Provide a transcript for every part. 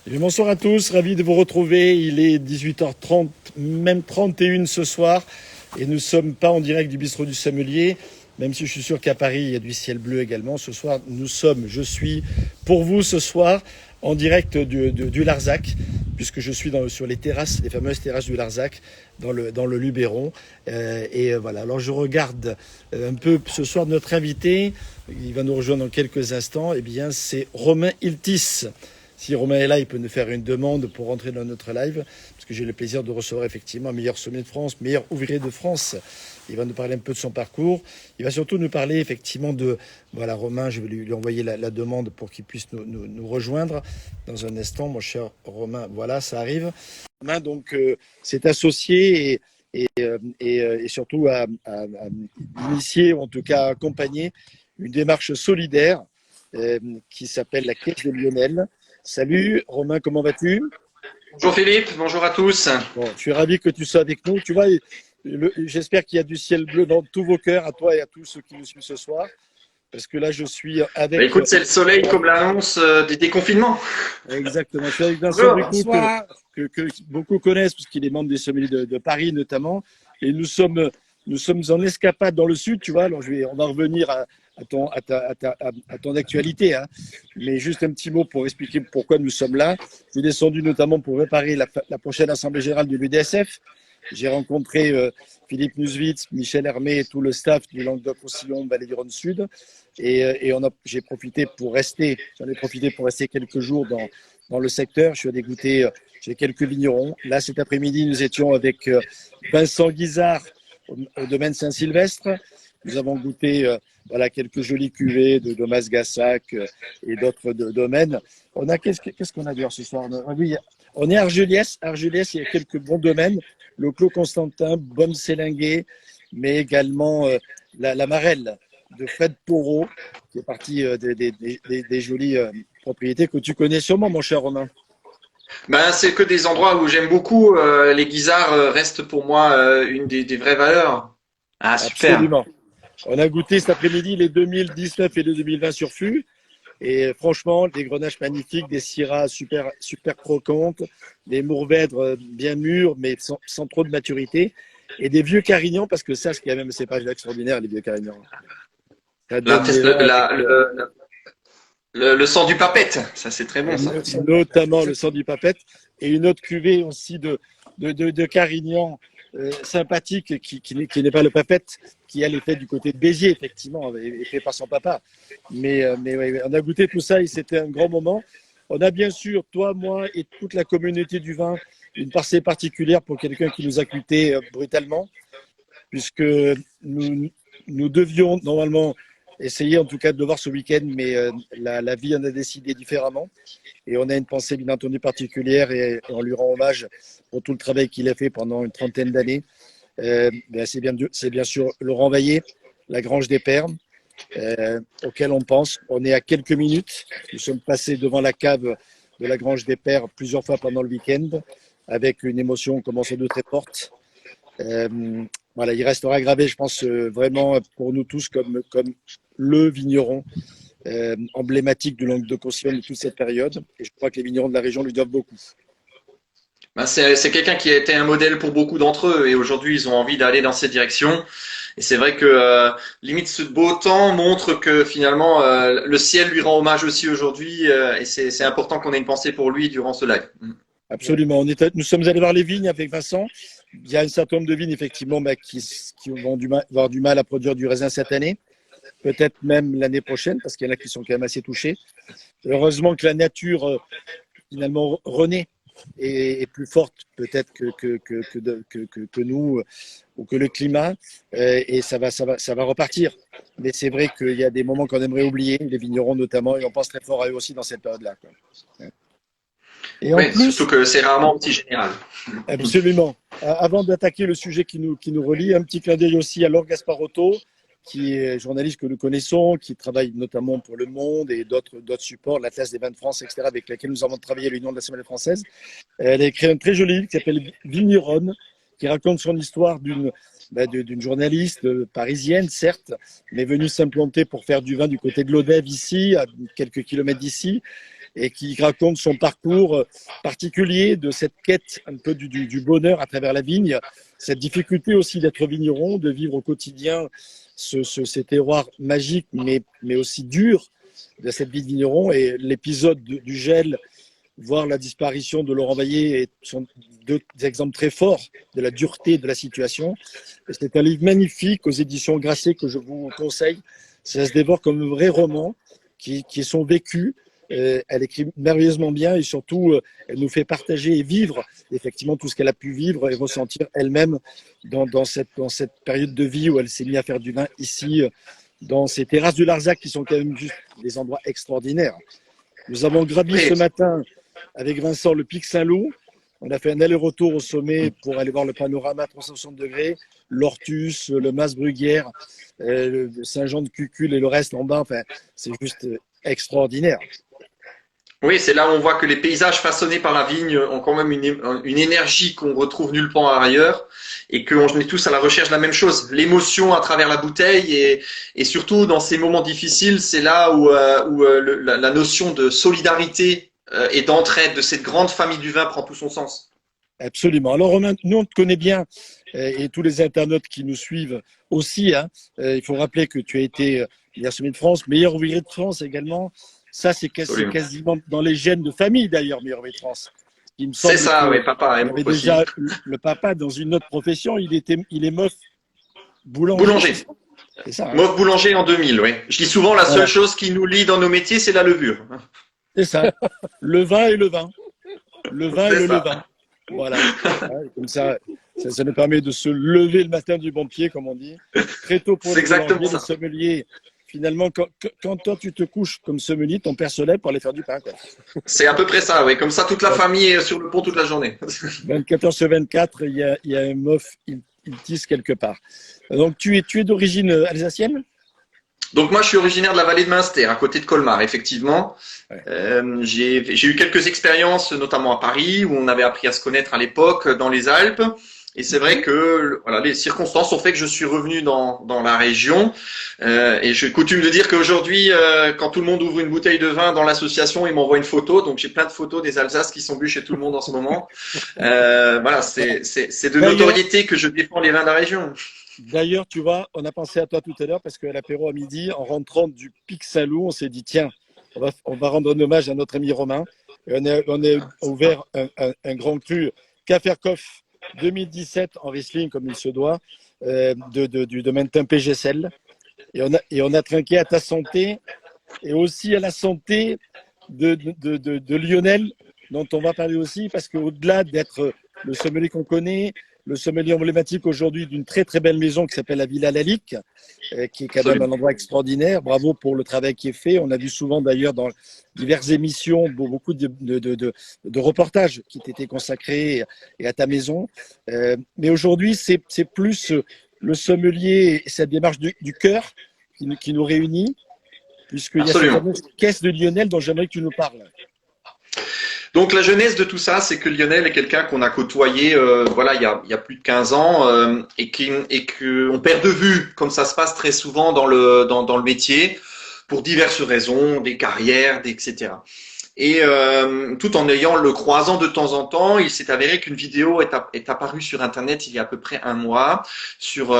Eh bien, bonsoir à tous, ravi de vous retrouver. Il est 18h30, même 31 ce soir, et nous ne sommes pas en direct du bistrot du Sommelier, même si je suis sûr qu'à Paris, il y a du ciel bleu également. Ce soir, je suis pour vous ce soir en direct du Larzac, puisque je suis sur les terrasses, les fameuses terrasses du Larzac, dans le Luberon. Voilà, alors je regarde un peu ce soir notre invité, il va nous rejoindre dans quelques instants, eh bien c'est Romain Iltis. Si Romain est là, il peut nous faire une demande pour rentrer dans notre live, parce que j'ai le plaisir de recevoir effectivement meilleur sommelier de France, meilleur ouvrier de France. Il va nous parler un peu de son parcours. Il va surtout nous parler effectivement de... Voilà, Romain, je vais lui envoyer la demande pour qu'il puisse nous rejoindre dans un instant. Mon cher Romain, voilà, ça arrive. Romain, donc, s'est associé et surtout à initier, ou en tout cas à accompagner une démarche solidaire qui s'appelle la Caisse de Lionel. Salut Romain, comment vas-tu? Bonjour Philippe, bonjour à tous. Bon, je suis ravi que tu sois avec nous. Tu vois, j'espère qu'il y a du ciel bleu dans tous vos cœurs, à toi et à tous ceux qui nous suivent ce soir. Parce que là, je suis Bah, avec... écoute, c'est le soleil comme l'annonce des déconfinements. Exactement, je suis avec Vincent Bonjour. Bricout, que beaucoup connaissent, puisqu'il est membre des sommeliers de Paris notamment. Et nous sommes en escapade dans le sud, tu vois. Alors, on va revenir à ton actualité, hein. Mais juste un petit mot pour expliquer pourquoi nous sommes là. Je suis descendu notamment pour préparer la prochaine Assemblée Générale de l'UDSF. J'ai rencontré Philippe Nuswitz, Michel Hermé et tout le staff du Languedoc-Roussillon, Vallée du Rhône Sud. J'en ai profité pour rester quelques jours dans le secteur. Je suis allé goûter chez quelques vignerons. Là, cet après-midi, nous étions avec Vincent Guizard au domaine Saint-Sylvestre. Nous avons goûté voilà, quelques jolies cuvées de Domas Gassac et d'autres domaines. Qu'est-ce qu'on a dehors ce soir? Oui, on est à Argelès. Argelès, il y a quelques bons domaines. Le Clos Constantin, Bonne Sélingué, mais également la Marelle de Fred Porot, qui est partie des jolies propriétés que tu connais sûrement, mon cher Romain. Ben, c'est que des endroits où j'aime beaucoup. Les Guisards restent pour moi une des vraies valeurs. Ah, super. Absolument. On a goûté cet après-midi les 2019 et les 2020 sur fût. Et franchement, des grenaches magnifiques, des syrahs super, super croquantes, des mourvèdres bien mûrs, mais sans trop de maturité. Et des vieux carignans, parce que ça, c'est quand même, c'est pas extraordinaire, les vieux carignans. Ça La, donne la- l'élan avec, la- le, le sang du papette, ça c'est très bon ça. notamment le sang du papette. Et une autre cuvée aussi de carignan sympathique, qui n'est pas le papette, qui elle est faite du côté de Béziers, effectivement, est fait par son papa. Mais ouais, on a goûté tout ça et c'était un grand moment. On a bien sûr, toi, moi et toute la communauté du vin, une pensée particulière pour quelqu'un qui nous a quittés brutalement, puisque nous, nous devions normalement essayer en tout cas de le voir ce week-end, mais la vie en a décidé différemment. Et on a une pensée bien entendu particulière et on lui rend hommage pour tout le travail qu'il a fait pendant une trentaine d'années. C'est bien sûr Laurent Vaillé, la Grange des Pères, auquel on pense. On est à quelques minutes. Nous sommes passés devant la cave de la Grange des Pères plusieurs fois pendant le week-end, avec une émotion comme on de très forte. Voilà, il restera gravé, je pense, vraiment pour nous tous comme le vigneron emblématique du Languedoc-Roussillon de toute cette période. Et je crois que les vignerons de la région lui doivent beaucoup. Ben, c'est quelqu'un qui a été un modèle pour beaucoup d'entre eux et aujourd'hui ils ont envie d'aller dans cette direction. Et c'est vrai que limite ce beau temps montre que finalement le ciel lui rend hommage aussi aujourd'hui et c'est important qu'on ait une pensée pour lui durant ce live. Absolument. Nous sommes allés voir les vignes avec Vincent. Il y a un certain nombre de vignes, effectivement, qui vont avoir du mal à produire du raisin cette année. Peut-être même l'année prochaine, parce qu'il y en a qui sont quand même assez touchés. Heureusement que la nature, finalement, renaît et est plus forte peut-être que nous ou que le climat. Et ça va repartir. Mais c'est vrai qu'il y a des moments qu'on aimerait oublier, les vignerons notamment, et on pense très fort à eux aussi dans cette période-là, quoi. Et en Oui, surtout plus, que c'est rarement aussi général. absolument. Avant d'attaquer le sujet qui nous relie, un petit clin d'œil aussi à Laure Gasparotto, qui est journaliste que nous connaissons, qui travaille notamment pour Le Monde et d'autres supports, l'Atlas des vins de France, etc., avec laquelle nous avons travaillé à l'Union de la Sommelier française. Elle a écrit un très joli livre qui s'appelle Vigneronne, qui raconte son histoire d'une journaliste parisienne, certes, mais venue s'implanter pour faire du vin du côté de l'Odève, ici, à quelques kilomètres d'ici, et qui raconte son parcours particulier de cette quête un peu du bonheur à travers la vigne, cette difficulté aussi d'être vigneron, de vivre au quotidien ces terroirs magiques mais aussi durs de cette vie de vigneron, et l'épisode du gel, voire la disparition de Laurent Vaillé sont deux exemples très forts de la dureté de la situation. C'est un livre magnifique aux éditions Grasset que je vous conseille. Ça se dévore comme un vrai roman qui est son vécu. Elle écrit merveilleusement bien et surtout, elle nous fait partager et vivre effectivement tout ce qu'elle a pu vivre et ressentir elle-même dans cette période de vie où elle s'est mise à faire du vin ici, dans ces terrasses du Larzac qui sont quand même juste des endroits extraordinaires. Nous avons gravi ce matin avec Vincent le Pic Saint-Loup. On a fait un aller-retour au sommet pour aller voir le panorama à 360 degrés, l'Ortus, le Mas-Bruguière, le Saint-Jean-de-Cucul et le reste en bas. Enfin, c'est juste extraordinaire. Oui, c'est là où on voit que les paysages façonnés par la vigne ont quand même une énergie qu'on retrouve nulle part ailleurs et qu'on est tous à la recherche de la même chose, l'émotion à travers la bouteille et surtout dans ces moments difficiles, c'est là où la notion de solidarité et d'entraide de cette grande famille du vin prend tout son sens. Absolument. Alors Romain, nous on te connaît bien et tous les internautes qui nous suivent aussi. Il faut rappeler que tu as été meilleur sommelier de France, meilleur ouvrier de France également. Ça, c'est quasiment dans les gènes de famille d'ailleurs, meilleur ouvrier de France. C'est ça, oui, papa. Il avait déjà le papa dans une autre profession. Il est meuf boulanger. Boulanger. C'est ça. Meuf boulanger en 2000, oui. Je dis souvent la seule chose qui nous lie dans nos métiers, c'est la levure. C'est ça. Le vin et le vin. Le vin et le levain. Voilà. Comme ça nous permet de se lever le matin du bon pied, comme on dit. Très tôt pour les sommeliers. Finalement, quand toi tu te couches comme sommelier, ton père se lève pour aller faire du pain. C'est à peu près ça, oui. Comme ça, toute la famille est sur le pont toute la journée. 24 heures sur 24, il y a un meuf, il tisse quelque part. Donc, tu es d'origine alsacienne ? Donc moi, je suis originaire de la vallée de Münster, à côté de Colmar, effectivement. Ouais. J'ai eu quelques expériences, notamment à Paris, où on avait appris à se connaître à l'époque, dans les Alpes. Et c'est vrai que voilà, les circonstances ont fait que je suis revenu dans la région. Et j'ai coutume de dire qu'aujourd'hui, quand tout le monde ouvre une bouteille de vin dans l'association, il m'envoie une photo. Donc j'ai plein de photos des Alsaces qui sont bues chez tout le monde en ce moment. Voilà, c'est de notoriété que je défends les vins de la région. D'ailleurs, tu vois, on a pensé à toi tout à l'heure parce qu'à l'apéro à midi, en rentrant du Pic Saint-Loup, on s'est dit tiens, on va rendre un hommage à notre ami Romain. Et on a ouvert un grand cru Kaferkopf 2017 en Riesling comme il se doit, du domaine Tempé-Gessel. Et on a trinqué à ta santé et aussi à la santé de Lionel, dont on va parler aussi, parce qu'au-delà d'être le sommelier qu'on connaît, le sommelier emblématique aujourd'hui d'une très très belle maison qui s'appelle la Villa Lalique, qui est quand même un endroit extraordinaire. Bravo pour le travail qui est fait. On a vu souvent d'ailleurs dans diverses émissions beaucoup de reportages qui t'étaient consacrés et à ta maison. Mais aujourd'hui, c'est plus le sommelier et cette démarche du cœur qui nous réunit, puisqu'il y a cette fameuse caisse de Lionel dont j'aimerais que tu nous parles. Donc la genèse de tout ça, c'est que Lionel est quelqu'un qu'on a côtoyé voilà, il y a plus de 15 ans et qu'on perd de vue, comme ça se passe très souvent dans le métier, pour diverses raisons, des carrières, etc. Et tout en ayant le croisant de temps en temps, il s'est avéré qu'une vidéo est apparue sur Internet il y a à peu près un mois sur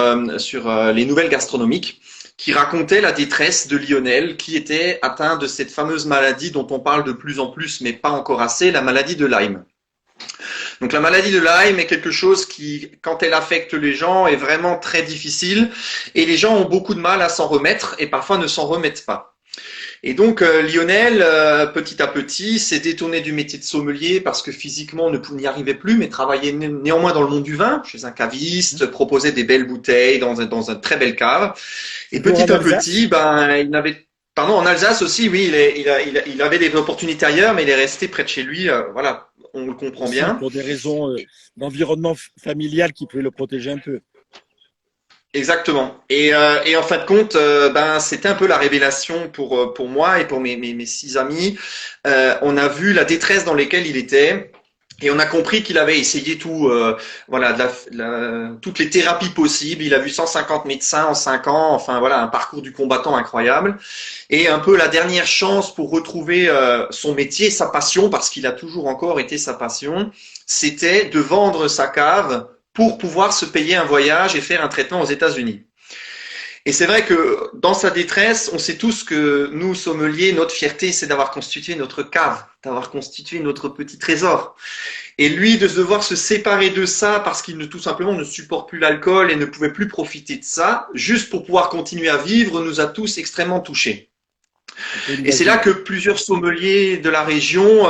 les nouvelles gastronomiques, qui racontait la détresse de Lionel, qui était atteint de cette fameuse maladie dont on parle de plus en plus, mais pas encore assez, la maladie de Lyme. Donc la maladie de Lyme est quelque chose qui, quand elle affecte les gens, est vraiment très difficile, et les gens ont beaucoup de mal à s'en remettre, et parfois ne s'en remettent pas. Et donc Lionel, petit à petit, s'est détourné du métier de sommelier parce que physiquement n'y arrivait plus, mais travaillait néanmoins dans le monde du vin, chez un caviste, proposait des belles bouteilles dans un très belle cave. Et petit à petit, il n'avait, pardon, en Alsace aussi, oui, il avait des opportunités ailleurs, mais il est resté près de chez lui. Voilà, on le comprend bien. Pour des raisons d'environnement familial qui pouvaient le protéger un peu. Exactement. Et en fin de compte, c'était un peu la révélation pour moi et pour mes 6 amis. On a vu la détresse dans laquelle il était. Et on a compris qu'il avait essayé voilà, toutes les thérapies possibles. Il a vu 150 médecins en 5 ans. Enfin voilà, un parcours du combattant incroyable. Et un peu la dernière chance pour retrouver son métier, sa passion, parce qu'il a toujours encore été sa passion, c'était de vendre sa cave pour pouvoir se payer un voyage et faire un traitement aux États-Unis. Et c'est vrai que dans sa détresse, on sait tous que nous, sommeliers, notre fierté, c'est d'avoir constitué notre cave, d'avoir constitué notre petit trésor. Et lui, de devoir se séparer de ça parce qu'il tout simplement ne supporte plus l'alcool et ne pouvait plus profiter de ça, juste pour pouvoir continuer à vivre, nous a tous extrêmement touchés. Et c'est là que plusieurs sommeliers de la région,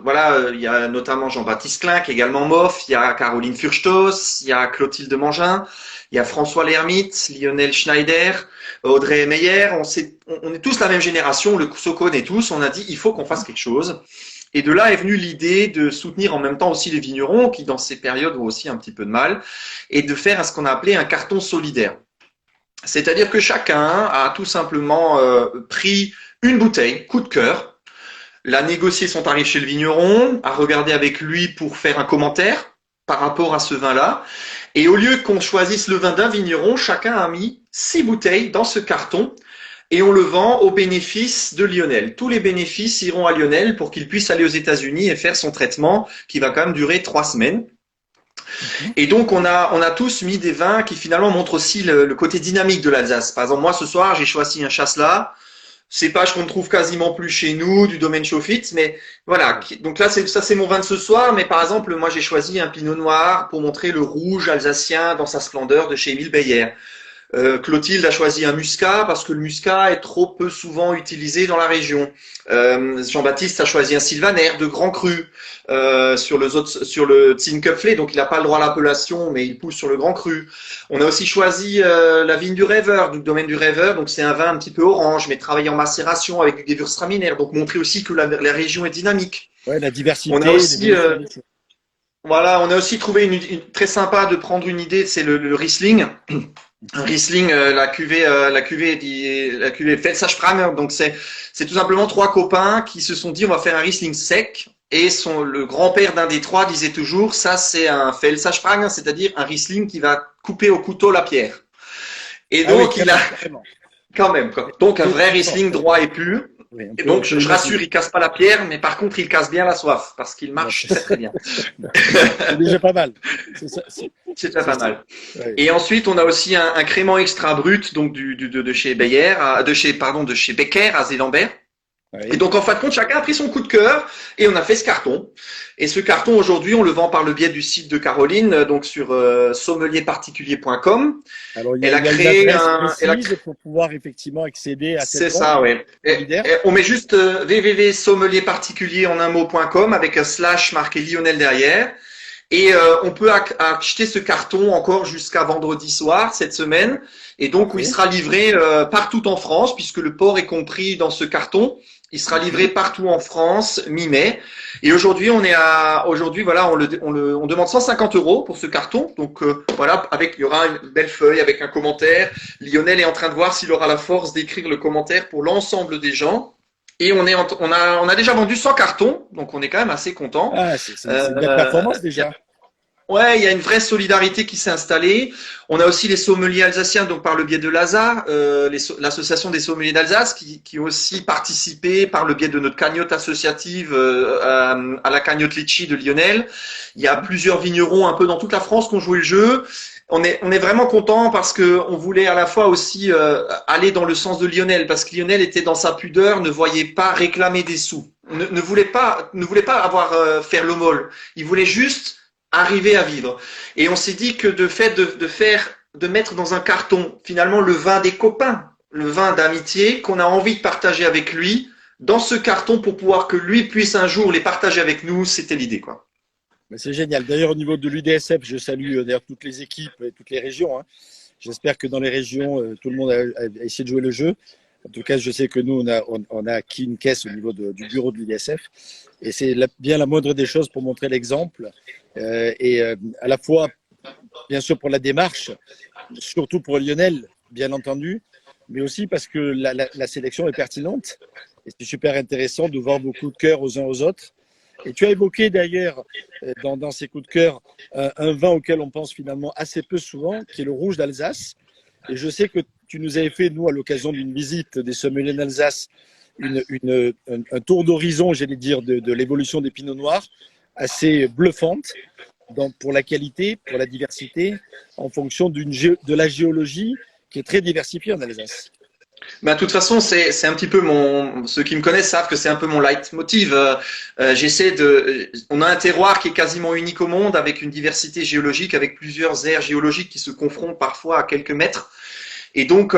voilà, il y a notamment Jean-Baptiste Klein, qui est également MOF, il y a Caroline Furchtos, il y a Clotilde Mangin, il y a François Lermite, Lionel Schneider, Audrey Meyer. On est tous la même génération, se connaît tous. On a dit il faut qu'on fasse quelque chose. Et de là est venue l'idée de soutenir en même temps aussi les vignerons qui, dans ces périodes, ont aussi un petit peu de mal, et de faire ce qu'on a appelé un carton solidaire. C'est-à-dire que chacun a tout simplement pris une bouteille, coup de cœur, l'a négocié son tarif chez le vigneron, a regardé avec lui pour faire un commentaire par rapport à ce vin-là. Et au lieu qu'on choisisse le vin d'un vigneron, chacun a mis 6 bouteilles dans ce carton et on le vend au bénéfice de Lionel. Tous les bénéfices iront à Lionel pour qu'il puisse aller aux États-Unis et faire son traitement qui va quand même durer 3 semaines. Et donc, on a tous mis des vins qui finalement montrent aussi le côté dynamique de l'Alsace. Par exemple, moi, ce soir, j'ai choisi un Chasselas, cépage qu'on ne trouve quasiment plus chez nous, du domaine Chauffitte, mais voilà. Donc là, ça c'est mon vin de ce soir, mais par exemple, moi, j'ai choisi un Pinot Noir pour montrer le rouge alsacien dans sa splendeur de chez Émile Beyer. Clotilde a choisi un muscat parce que le muscat est trop peu souvent utilisé dans la région. Jean-Baptiste a choisi un sylvaner de grand cru sur le Zinköpfle, donc il n'a pas le droit à l'appellation, mais il pousse sur le grand cru. On a aussi choisi la vigne du Rêveur, du domaine du Rêveur, donc c'est un vin un petit peu orange, mais travaillé en macération avec du Gewürztraminer, donc montrer aussi que la région est dynamique. Ouais, la diversité. On a aussi voilà, on a aussi trouvé une très sympa de prendre une idée, c'est le Riesling. Un Riesling, la cuvée Felsarspranger. Donc c'est tout simplement 3 copains qui se sont dit on va faire un Riesling sec. Et le grand-père d'un des 3 disait toujours ça c'est un Felsarspranger, c'est-à-dire un Riesling qui va couper au couteau la pierre. Et donc il a quand même quoi. Donc un vrai Riesling droit et pur. Oui, et donc, je rassure, il casse pas la pierre, mais par contre, il casse bien la soif, parce qu'il marche très très bien. C'est déjà pas mal. C'est déjà pas mal. Ouais. Et ensuite, on a aussi un crément extra brut, donc de chez Beyer, de chez Becker à Zélambert. Oui. Et donc, en fin de compte, chacun a pris son coup de cœur et on a fait ce carton. Et ce carton, aujourd'hui, on le vend par le biais du site de Caroline, donc sur sommelierparticulier.com. Alors, elle a créé pour pouvoir effectivement accéder à cette vente. C'est ça, oui. Et on met juste www.sommelierparticulier en un mot.com avec un / marqué Lionel derrière. Et on peut acheter ce carton encore jusqu'à vendredi soir cette semaine. Et donc, où il sera livré partout en France, puisque le port est compris dans ce carton. Il sera livré partout en France mi-mai. Et aujourd'hui, voilà, on demande 150 € pour ce carton. Donc voilà, il y aura une belle feuille avec un commentaire. Lionel est en train de voir s'il aura la force d'écrire le commentaire pour l'ensemble des gens. Et on a déjà vendu 100 cartons, donc on est quand même assez content. Ah, c'est une belle performance déjà. Ouais, il y a une vraie solidarité qui s'est installée. On a aussi les sommeliers alsaciens, donc par le biais de l'ASA, l'association des sommeliers d'Alsace, qui ont aussi participé par le biais de notre cagnotte associative à la cagnotte Litchi de Lionel. Il y a plusieurs vignerons un peu dans toute la France qui ont joué le jeu. On est vraiment content parce que on voulait à la fois aussi aller dans le sens de Lionel, parce que Lionel était dans sa pudeur, ne voyait pas réclamer des sous, ne voulait pas avoir faire l'aumône. Il voulait juste arriver à vivre. Et on s'est dit que de mettre dans un carton finalement le vin des copains, le vin d'amitié qu'on a envie de partager avec lui, dans ce carton pour pouvoir que lui puisse un jour les partager avec nous, c'était l'idée, quoi. C'est génial. D'ailleurs, au niveau de l'UDSF, je salue d'ailleurs toutes les équipes et toutes les régions. Hein. J'espère que dans les régions, tout le monde a essayé de jouer le jeu. En tout cas, je sais que nous, on a acquis une caisse au niveau du bureau de l'UDSF. Et c'est bien la moindre des choses pour montrer l'exemple. À la fois, bien sûr, pour la démarche, surtout pour Lionel, bien entendu, mais aussi parce que la sélection est pertinente. Et c'est super intéressant de voir vos coups de cœur aux uns aux autres. Et tu as évoqué d'ailleurs dans ces coups de cœur un vin auquel on pense finalement assez peu souvent, qui est le rouge d'Alsace. Et je sais que tu nous avais fait, nous, à l'occasion d'une visite des sommeliers d'Alsace, un tour d'horizon, j'allais dire, de l'évolution des pinots noirs, assez bluffante pour la qualité, pour la diversité, en fonction de la géologie qui est très diversifiée en Alsace. Ben, de toute façon, c'est un petit peu ceux qui me connaissent savent que c'est un peu mon leitmotiv. On a un terroir qui est quasiment unique au monde, avec une diversité géologique, avec plusieurs aires géologiques qui se confrontent parfois à quelques mètres. Et donc,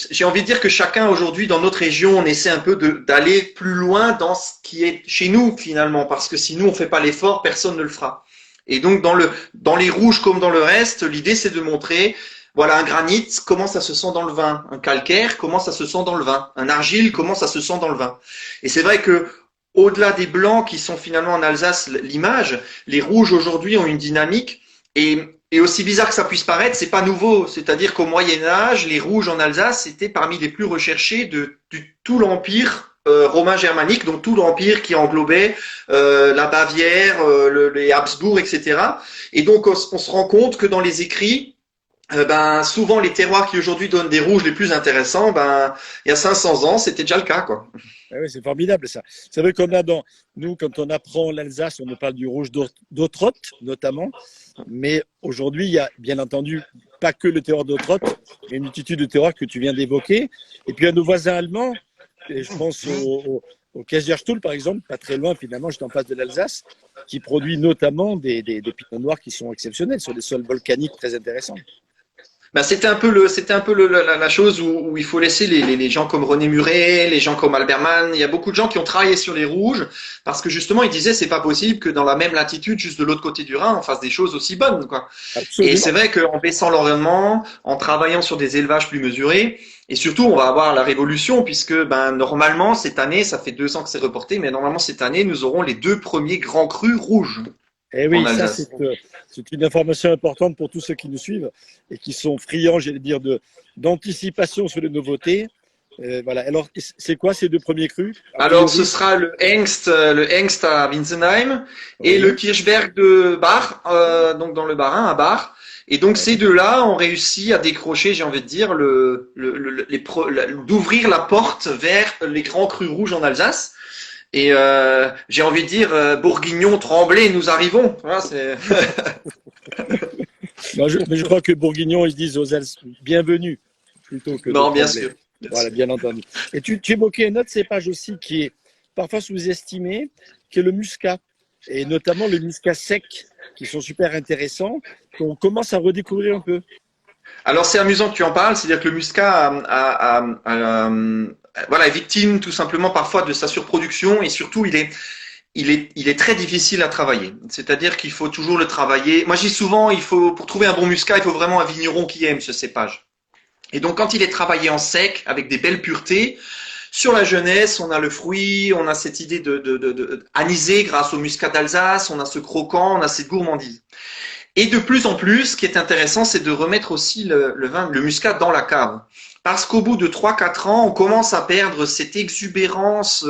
j'ai envie de dire que chacun aujourd'hui dans notre région, on essaie un peu d'aller plus loin dans ce qui est chez nous finalement, parce que si nous on fait pas l'effort, personne ne le fera. Et donc dans les rouges comme dans le reste, l'idée c'est de montrer, voilà, un granit, comment ça se sent dans le vin, un calcaire, comment ça se sent dans le vin, un argile, comment ça se sent dans le vin. Et c'est vrai que au-delà des blancs qui sont finalement en Alsace l'image, les rouges aujourd'hui ont une dynamique et aussi bizarre que ça puisse paraître, c'est pas nouveau. C'est-à-dire qu'au Moyen-Âge, les rouges en Alsace étaient parmi les plus recherchés de tout l'empire romain germanique, donc tout l'empire qui englobait la Bavière, les Habsbourg, etc. Et donc on se rend compte que dans les écrits, souvent les terroirs qui aujourd'hui donnent des rouges les plus intéressants, il y a 500 ans, c'était déjà le cas, quoi. Ah oui, c'est formidable ça. C'est vrai qu'on a nous, quand on apprend l'Alsace, on nous parle du rouge d'Autrotte notamment, mais aujourd'hui, il y a bien entendu pas que le terroir d'Autrotte, il y a une multitude de terroirs que tu viens d'évoquer. Et puis à nos voisins allemands, et je pense au Kaiserstuhl par exemple, pas très loin finalement, juste en face de l'Alsace, qui produit notamment des pinots noirs qui sont exceptionnels sur des sols volcaniques très intéressants. C'était un peu la chose où il faut laisser les gens comme René Muret, les gens comme Albert Mann. Il y a beaucoup de gens qui ont travaillé sur les rouges parce que justement ils disaient c'est pas possible que dans la même latitude, juste de l'autre côté du Rhin, on fasse des choses aussi bonnes, quoi. Absolument. Et c'est vrai qu'en baissant l'environnement, en travaillant sur des élevages plus mesurés, et surtout on va avoir la révolution puisque normalement cette année, ça fait 2 ans que c'est reporté, mais normalement cette année nous aurons les 2 premiers grands crus rouges. Et oui, ça c'est une information importante pour tous ceux qui nous suivent et qui sont friands, j'allais dire, d'anticipation sur les nouveautés. Voilà. Alors, c'est quoi ces 2 premiers crus? Alors, ce sera le Hengst à Winsenheim et le Kirchberg de Bar, donc dans le Bas-Rhin à Bar. Et donc ces 2-là ont réussi à décrocher, j'ai envie de dire, d'ouvrir la porte vers les grands crus rouges en Alsace. Et j'ai envie de dire, Bourguignon, Tremblay, nous arrivons. Voilà, non, mais je crois que Bourguignon, ils se disent aux Alsaciens bienvenue plutôt que. Non, bien sûr. Voilà, bien entendu. Et tu évoquais un autre cépage aussi qui est parfois sous-estimé, qui est le muscat. Et notamment le muscat sec, qui sont super intéressants, qu'on commence à redécouvrir un peu. Alors c'est amusant que tu en parles, c'est-à-dire que le muscat est victime tout simplement parfois de sa surproduction et surtout il est très difficile à travailler. C'est-à-dire qu'il faut toujours le travailler. Moi je dis souvent, pour trouver un bon muscat, il faut vraiment un vigneron qui aime ce cépage. Et donc quand il est travaillé en sec, avec des belles puretés, sur la jeunesse, on a le fruit, on a cette idée de anisé grâce au muscat d'Alsace, on a ce croquant, on a cette gourmandise. Et de plus en plus, ce qui est intéressant, c'est de remettre aussi le muscat dans la cave. Parce qu'au bout de 3-4 ans, on commence à perdre cette exubérance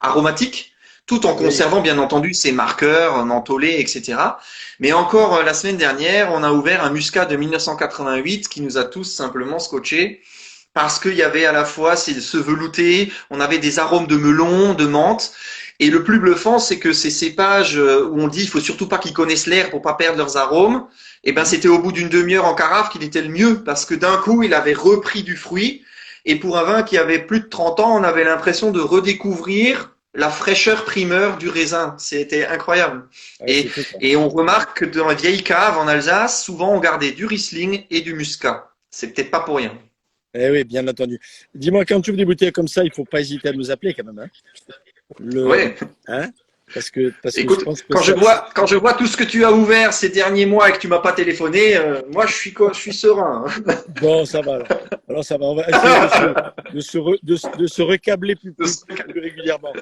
aromatique, tout en conservant bien entendu ses marqueurs, mentholés, etc. Mais encore la semaine dernière, on a ouvert un muscat de 1988 qui nous a tous simplement scotché parce qu'il y avait à la fois ce velouté, on avait des arômes de melon, de menthe. Et le plus bluffant, c'est que ces cépages où on dit il faut surtout pas qu'ils connaissent l'air pour pas perdre leurs arômes, c'était au bout d'une demi-heure en carafe qu'il était le mieux parce que d'un coup, il avait repris du fruit. Et pour un vin qui avait plus de 30 ans, on avait l'impression de redécouvrir la fraîcheur primeur du raisin. C'était incroyable. Ouais, et on remarque que dans les vieilles caves en Alsace, souvent on gardait du Riesling et du Muscat. C'est peut-être pas pour rien. Eh oui, bien entendu. Dis-moi, quand tu ouvres des bouteilles comme ça, il ne faut pas hésiter à nous appeler quand même. Hein. Oui. Hein, parce que écoute, quand je vois tout ce que tu as ouvert ces derniers mois et que tu m'as pas téléphoné, moi je suis serein. Bon, ça va. Alors ça va. On va essayer de se recabler plus régulièrement.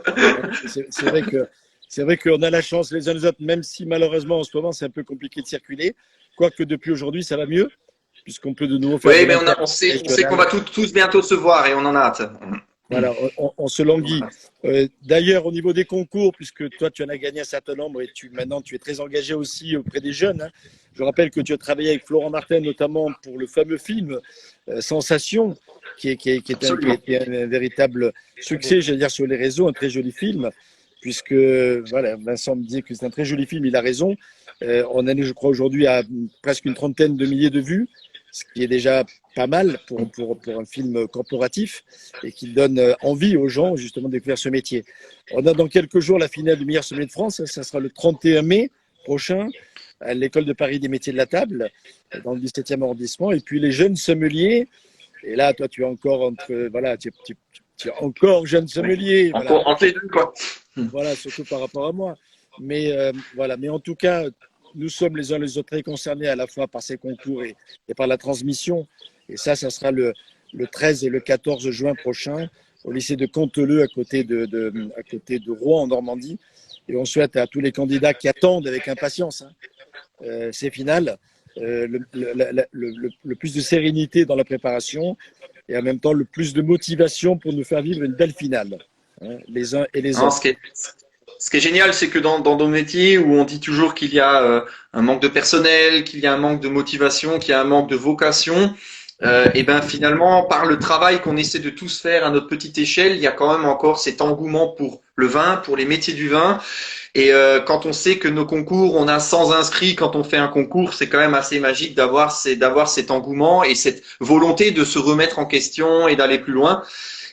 C'est vrai qu'on a la chance les uns les autres, même si malheureusement en ce moment c'est un peu compliqué de circuler. Quoique depuis aujourd'hui ça va mieux, puisqu'on peut de nouveau faire. Oui, mais on sait qu'on va tous bientôt se voir et on en a hâte. Voilà, on se languit. D'ailleurs, au niveau des concours, puisque toi, tu en as gagné un certain nombre et maintenant, tu es très engagé aussi auprès des jeunes. Hein. Je rappelle que tu as travaillé avec Florent Martin, notamment pour le fameux film Sensation, qui était un véritable succès, j'allais dire, sur les réseaux, un très joli film, puisque voilà, Vincent me disait que c'est un très joli film, il a raison. On en est, je crois, aujourd'hui à presque une trentaine de milliers de vues, ce qui est déjà pas mal pour un film corporatif et qui donne envie aux gens justement de découvrir ce métier. On a dans quelques jours la finale du meilleur sommelier de France, ça sera le 31 mai prochain à l'école de Paris des métiers de la table dans le 17e arrondissement, et puis les jeunes sommeliers, et là toi tu es encore entre, voilà, tu es encore jeune sommelier, voilà. Entre les deux, quoi. Voilà, surtout par rapport à moi. Mais voilà, mais en tout cas, nous sommes les uns les autres très concernés à la fois par ces concours et par la transmission. Et ça sera le 13 et le 14 juin prochain au lycée de Canteleu à côté de Rouen en Normandie. Et on souhaite à tous les candidats qui attendent avec impatience ces finales le plus de sérénité dans la préparation et en même temps le plus de motivation pour nous faire vivre une belle finale, hein, les uns et les Non, autres. ce qui est génial, c'est que dans nos métiers où on dit toujours qu'il y a un manque de personnel, qu'il y a un manque de motivation, qu'il y a un manque de vocation, et ben finalement, par le travail qu'on essaie de tous faire à notre petite échelle, il y a quand même encore cet engouement pour le vin, pour les métiers du vin. Et quand on sait que nos concours, on a 100 inscrits quand on fait un concours, c'est quand même assez magique d'avoir cet engouement et cette volonté de se remettre en question et d'aller plus loin.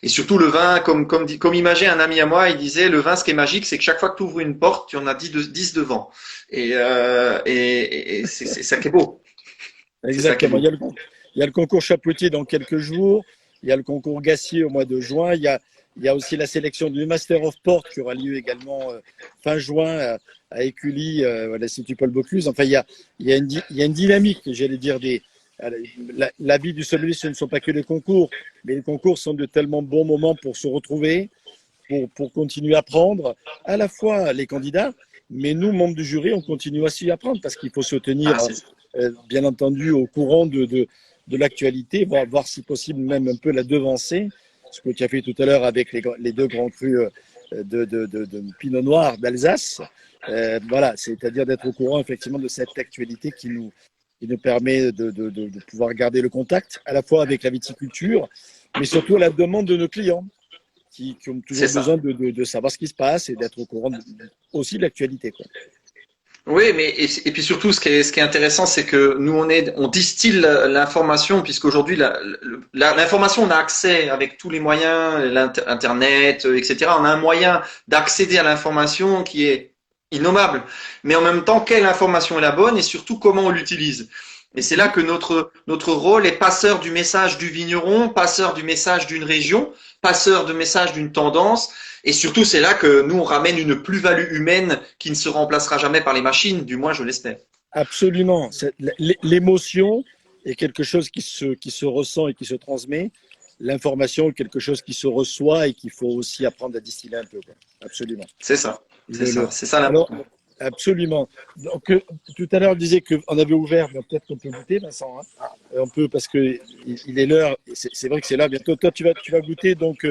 Et surtout le vin, comme imageait un ami à moi, il disait le vin, ce qui est magique, c'est que chaque fois que tu ouvres une porte, tu en as 10 devant. Et c'est ça qui est beau. Exactement. Il y a le concours Chapoutier dans quelques jours. Il y a le concours Gassier au mois de juin. Il y a aussi la sélection du Master of Port qui aura lieu également fin juin à Écully, à l'Institut Paul Bocuse. Enfin, il y a une dynamique, j'allais dire, la vie du sommelier, ce ne sont pas que les concours, mais les concours sont de tellement bons moments pour se retrouver, pour continuer à apprendre, à la fois les candidats, mais nous, membres du jury, on continue aussi à apprendre parce qu'il faut se tenir, bien entendu, au courant de l'actualité, voir si possible même un peu la devancer, ce que tu as fait tout à l'heure avec les deux grands crus de Pinot Noir d'Alsace. Voilà, c'est-à-dire d'être au courant effectivement de cette actualité qui nous permet de pouvoir garder le contact à la fois avec la viticulture, mais surtout à la demande de nos clients qui ont toujours besoin de savoir ce qui se passe et d'être au courant aussi de l'actualité, quoi. Oui, mais et puis surtout, ce qui est intéressant, c'est que nous on distille l'information, puisqu'aujourd'hui l'information, on a accès avec tous les moyens, l'internet, etc. On a un moyen d'accéder à l'information qui est innommable. Mais en même temps, quelle information est la bonne et surtout comment on l'utilise. Et c'est là que notre rôle est passeur du message du vigneron, passeur du message d'une région, passeur de message d'une tendance. Et surtout, c'est là que nous, on ramène une plus-value humaine qui ne se remplacera jamais par les machines, du moins je l'espère. Absolument. L'émotion est quelque chose qui se ressent et qui se transmet. L'information est quelque chose qui se reçoit et qu'il faut aussi apprendre à distiller un peu, quoi. Absolument. C'est ça. C'est ça l'important. Absolument. Donc, tout à l'heure, on disait qu'on avait ouvert, mais peut-être qu'on peut goûter, Vincent. Hein. On peut, parce qu'il est l'heure. C'est vrai que c'est là bientôt. Toi, tu vas goûter donc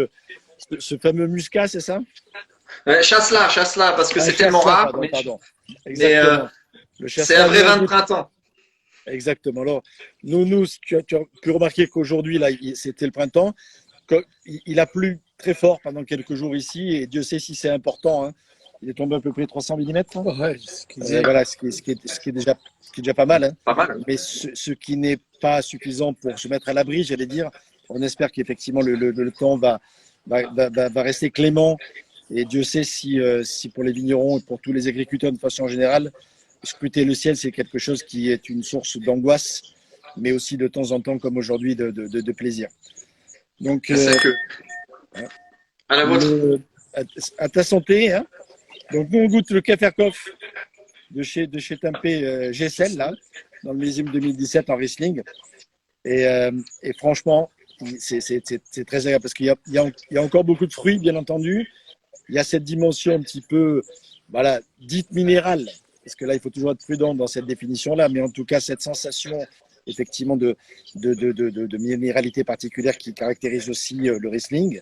ce fameux muscat, c'est ça? Chasse-là, parce que c'est tellement rare. Pardon. Exactement. C'est un vrai vin de printemps. Exactement. Alors, nous tu as pu remarquer qu'aujourd'hui, là, c'était le printemps. Il a plu très fort pendant quelques jours ici, et Dieu sait si c'est important. Hein. Il est tombé à peu près 300 mm. Ouais, voilà, ce qui est déjà pas mal. Hein. Pas mal. Mais ce qui n'est pas suffisant pour se mettre à l'abri, j'allais dire. On espère qu'effectivement le temps va rester clément. Et Dieu sait si pour les vignerons et pour tous les agriculteurs de façon générale, scruter le ciel, c'est quelque chose qui est une source d'angoisse, mais aussi de temps en temps, comme aujourd'hui, de plaisir. Donc, à la vôtre. À ta santé. Hein. Donc, nous, on goûte le Käferkoff de chez Tempé Gessel, là, dans le millésime 2017 en Riesling. Et franchement, c'est très agréable parce qu'il y a encore beaucoup de fruits, bien entendu. Il y a cette dimension un petit peu, voilà, dite minérale, parce que là, il faut toujours être prudent dans cette définition-là, mais en tout cas, cette sensation, effectivement, de minéralité particulière qui caractérise aussi le Riesling.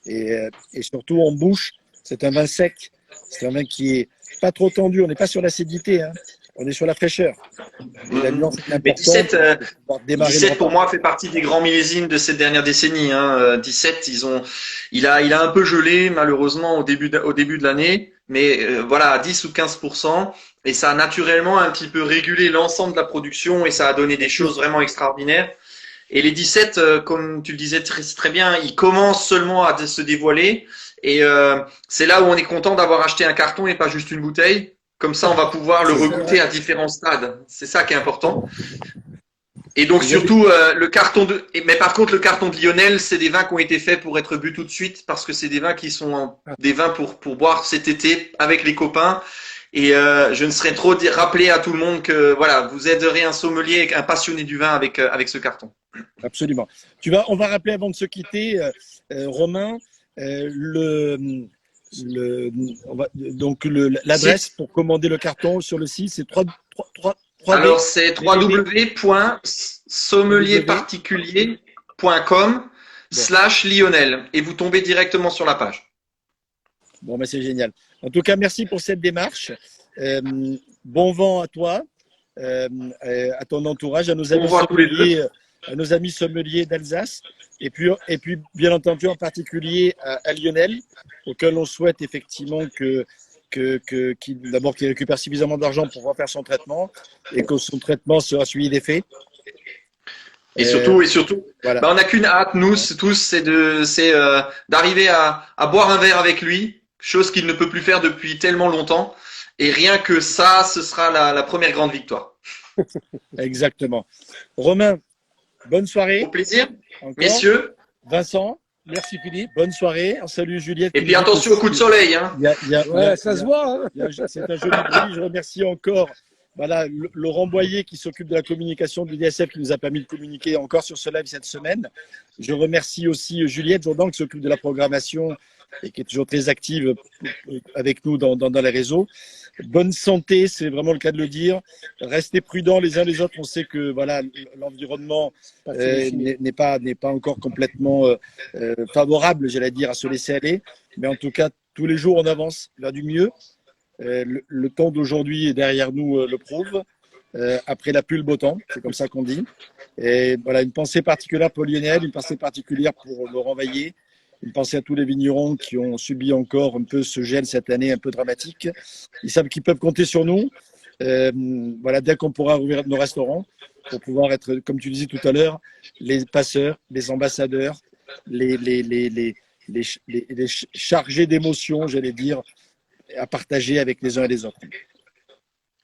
Et surtout en bouche, c'est un vin sec. C'est un vin qui est pas trop tendu. On n'est pas sur l'acidité, hein. On est sur la fraîcheur. Et la nuance est Mais importante pour pouvoir démarrer le 17 pour repas. moi fait partie des grands millésimes de cette dernière décennie. Hein. 17, il a un peu gelé malheureusement au début de l'année, mais voilà, à 10 ou 15%, et ça a naturellement un petit peu régulé l'ensemble de la production et ça a donné des choses vraiment extraordinaires. Et les 17, comme tu le disais très bien, ils commencent seulement à se dévoiler. Et c'est là où on est content d'avoir acheté un carton et pas juste une bouteille. Comme ça, on va pouvoir le regoûter à différents stades. C'est ça qui est important. Et donc surtout mais par contre le carton de Lionel, c'est des vins qui ont été faits pour être bu tout de suite parce que c'est des vins qui sont des vins pour boire cet été avec les copains. Et je ne serais trop rappeler à tout le monde que voilà, vous aiderez un sommelier, un passionné du vin avec ce carton. Absolument. On va rappeler avant de se quitter, Romain, l'adresse pour commander le carton sur le site, c'est 3, alors, c'est www.sommelierparticulier.com/Lionel et vous tombez directement sur la page. Bon, ben c'est génial. En tout cas, merci pour cette démarche. Bon vent à toi, à ton entourage, à nos amis sommeliers d'Alsace. Et puis, bien entendu, en particulier à Lionel, auquel on souhaite effectivement d'abord qu'il récupère suffisamment d'argent pour pouvoir faire son traitement et que son traitement sera suivi d'effet. Et surtout, voilà. On n'a qu'une hâte, nous tous, c'est d'arriver à boire un verre avec lui, chose qu'il ne peut plus faire depuis tellement longtemps. Et rien que ça, ce sera la première grande victoire. Exactement. Romain, bonne soirée. Au plaisir, encore. Messieurs. Vincent. Merci Philippe. Bonne soirée. Salut Juliette. Et puis attention au coup de soleil. Hein. Ça se voit. Hein. C'est un joli bruit. Je remercie encore Laurent Boyer qui s'occupe de la communication du DSF qui nous a permis de communiquer encore sur ce live cette semaine. Je remercie aussi Juliette Jourdan qui s'occupe de la programmation et qui est toujours très active avec nous dans les réseaux. Bonne santé, c'est vraiment le cas de le dire. Restez prudents les uns les autres. On sait que l'environnement n'est pas encore complètement favorable, j'allais dire, à se laisser aller. Mais en tout cas, tous les jours, on avance vers du mieux. Le temps d'aujourd'hui derrière nous le prouve. Après la pluie, le beau temps, c'est comme ça qu'on dit. Et voilà, une pensée particulière pour Lionel, une pensée particulière pour Laurent Vaillé. Une pensée à tous les vignerons qui ont subi encore un peu ce gel cette année un peu dramatique. Ils savent qu'ils peuvent compter sur nous. Dès qu'on pourra ouvrir nos restaurants, pour pouvoir être, comme tu disais tout à l'heure, les passeurs, les ambassadeurs, les chargés d'émotions, j'allais dire, à partager avec les uns et les autres.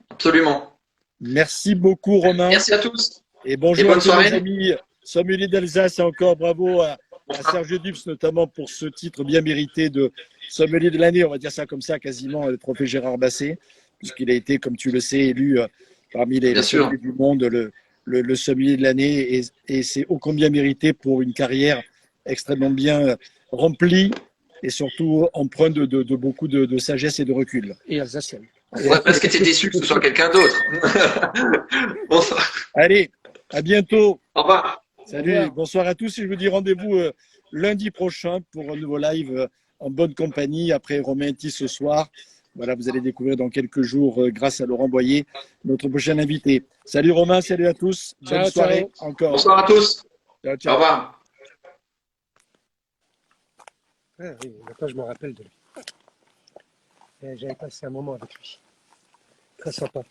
Absolument. Merci beaucoup, Romain. Merci à tous. Et bonjour à tous nos amis sommeliers d'Alsace et encore bravo à Serge Dubs, notamment pour ce titre bien mérité de sommelier de l'année, on va dire ça comme ça, quasiment le trophée Gérard Basset, puisqu'il a été, comme tu le sais, élu parmi les sommeliers du monde, le sommelier de l'année. Et c'est ô combien mérité pour une carrière extrêmement bien remplie et surtout empreinte de beaucoup de sagesse et de recul. Et alsacienne. On pourrait presque être déçu que ce soit quelqu'un d'autre. Bonsoir. Allez, à bientôt. Au revoir. Salut, bonsoir à tous et je vous dis rendez-vous lundi prochain pour un nouveau live en bonne compagnie après Romain Tis ce soir. Voilà, vous allez découvrir dans quelques jours grâce à Laurent Boyer notre prochain invité. Salut Romain, salut à tous. Bonne soirée encore. Bonsoir à tous. Ciao, ciao. Au revoir. Ah, oui, maintenant je me rappelle de lui. J'avais passé un moment avec lui. Très sympa.